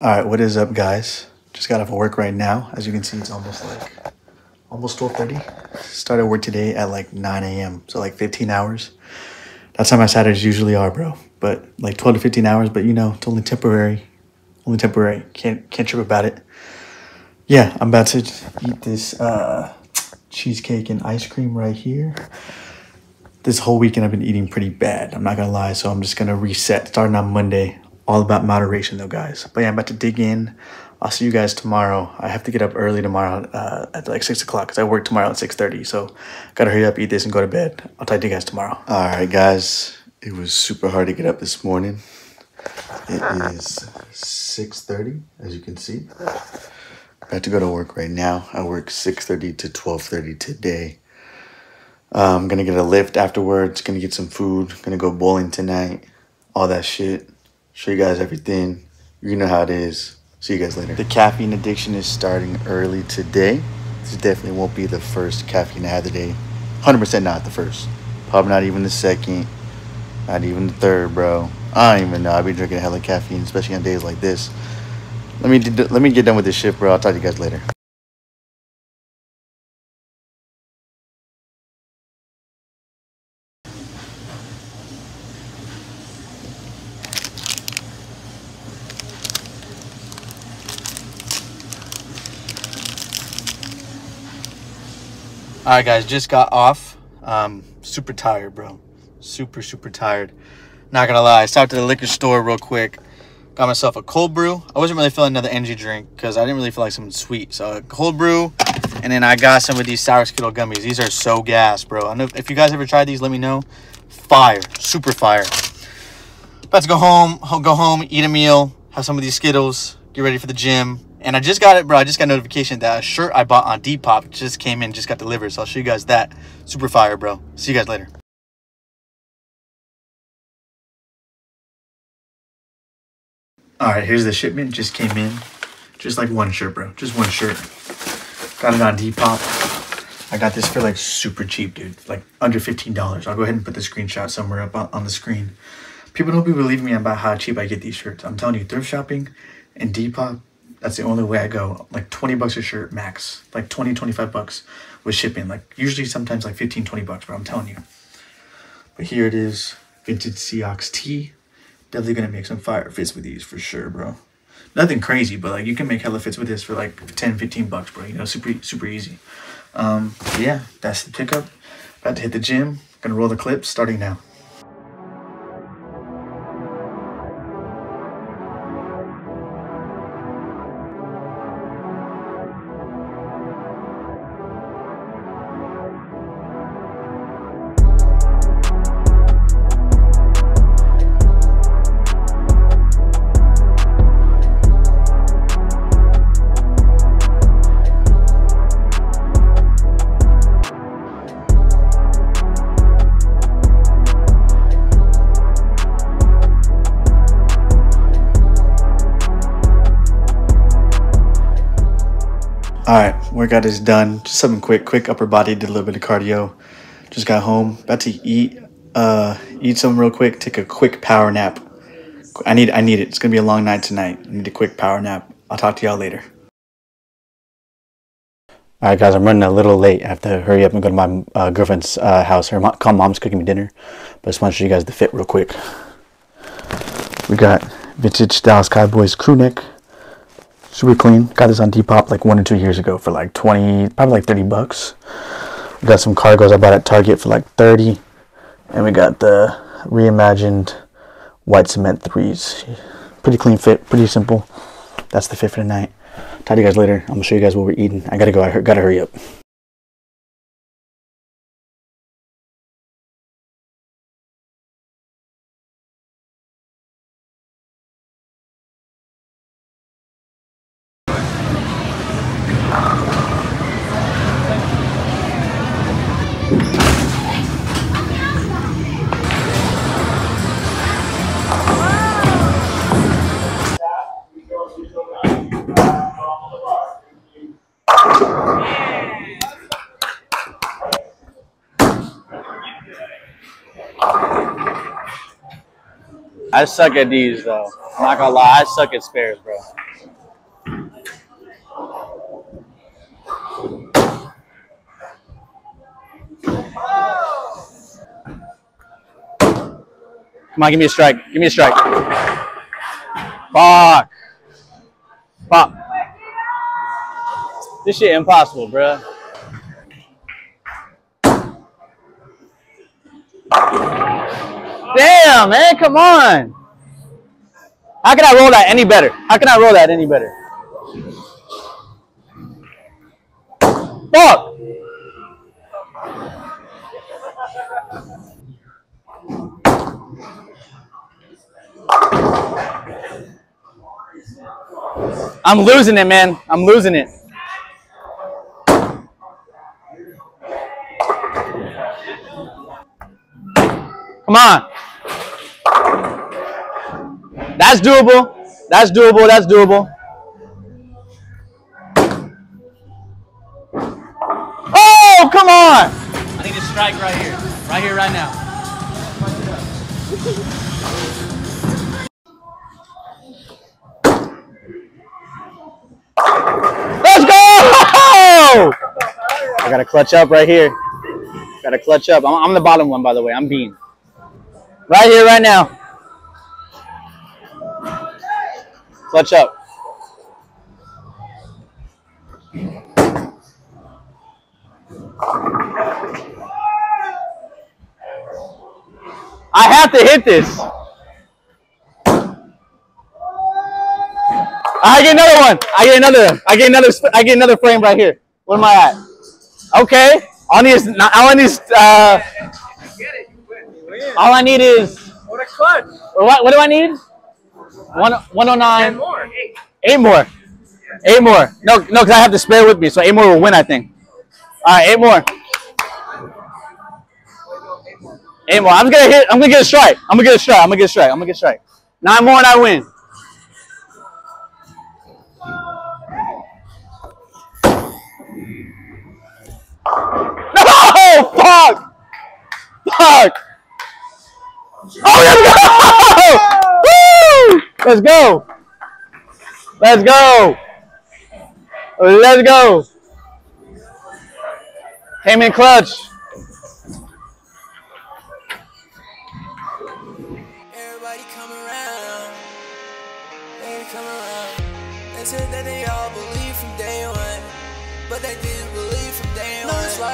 All right, what is up, guys? Just got off of work right now. As you can see, it's almost 12:30. Started work today at like 9 a.m. So like 15 hours. That's how my Saturdays usually are, bro. But like 12 to 15 hours. But you know, it's only temporary. Only temporary. Can't trip about it. Yeah, I'm about to eat this cheesecake and ice cream right here. This whole weekend I've been eating pretty bad. I'm not gonna lie. So I'm just gonna reset starting on Monday. All about moderation though, guys. But yeah, I'm about to dig in. I'll see you guys tomorrow. I have to get up early tomorrow at like 6 o'clock because I work tomorrow at 6:30. So gotta hurry up, eat this, and go to bed. I'll talk to you guys tomorrow. All right, guys. It was super hard to get up this morning. It is 6:30, as you can see. About to go to work right now. I work 6:30 to 12:30 today. I'm gonna get a lift afterwards. Gonna get some food. Gonna go bowling tonight. All that shit. Show you guys everything. You know how it is. See you guys later. The caffeine addiction is starting early today. This definitely won't be the first caffeine I had today. 100% not the first. Probably not even the second. Not even the third, bro. I don't even know. I've been drinking hella caffeine, especially on days like this. Let me get done with this shit, bro. I'll talk to you guys later. All right, guys, just got off. Super tired, bro. Super tired. Not gonna lie, I stopped at the liquor store real quick. Got myself a cold brew. I wasn't really feeling another energy drink because I didn't really feel like something sweet. So a cold brew, and then I got some of these sour Skittle gummies. These are so gas, bro. I know if you guys ever tried these, let me know. Fire, super fire. About to go home, eat a meal, have some of these Skittles, get ready for the gym. And I just got it, bro. I just got notification that a shirt I bought on Depop just came in, just got delivered. So I'll show you guys that. Super fire, bro. See you guys later. All right, here's the shipment. Just came in. Just like one shirt, bro. Just one shirt. Got it on Depop. I got this for like super cheap, dude. Like under $15. I'll go ahead and put the screenshot somewhere up on the screen. People don't be believing me about how cheap I get these shirts. I'm telling you, thrift shopping and Depop, that's the only way I go. Like 20 bucks a shirt max. Like 20, 25 bucks with shipping. Like usually sometimes like 15, 20 bucks, bro. I'm telling you. But here it is. Vintage Seahawks tee. Definitely gonna make some fire fits with these for sure, bro. Nothing crazy, but like you can make hella fits with this for like 10, 15 bucks, bro. You know, super easy. Yeah, that's the pickup. About to hit the gym. Gonna roll the clips starting now. All right, workout is done. Just something quick upper body. Did a little bit of cardio. Just got home. About to eat something real quick. Take a quick power nap. I need it. It's gonna be a long night tonight. I need a quick power nap. I'll talk to y'all later. All right, guys, I'm running a little late. I have to hurry up and go to my girlfriend's house. Mom's cooking me dinner, but I just want to show you guys the fit real quick. We got vintage Dallas Cowboys crew neck. Super clean. Got this on Depop like 1 or 2 years ago for like 20, probably like 30 bucks. We got some cargos I bought at Target for like 30. And we got the reimagined white cement 3s. Pretty clean fit, pretty simple. That's the fit for tonight. Talk to you guys later. I'm gonna show you guys what we're eating. I gotta go. I gotta hurry up. I suck at these though. I'm not gonna lie, I suck at spares, bro. Come on, give me a strike. Give me a strike. Fuck. Fuck. This shit impossible, bruh. Damn, man, come on. How can I roll that any better? How can I roll that any better? Fuck. I'm losing it, man. I'm losing it. Come on. That's doable. That's doable. That's doable. Oh, come on. I need a strike right here. Right here, right now. Let's go! I got to clutch up right here. Got to clutch up. I'm the bottom one, by the way. I'm Bean. Right here, right now. Clutch up. I have to hit this. I get another one. I get another frame right here. What am I at? Okay. All I need is What a clutch. what do I need? 109. 10 more. 8 more. 8 more. No, because I have the spare with me, so 8 more will win, I think. All right, 8 more. 8 more. I'm gonna get a strike. I'm gonna get a strike. 9 more and I win. No! Fuck! Fuck! Oh, let's go! Woo! Let's go! Let's go! Came in clutch. Everybody come around. They come around. They said that they all believe from day one, but they did.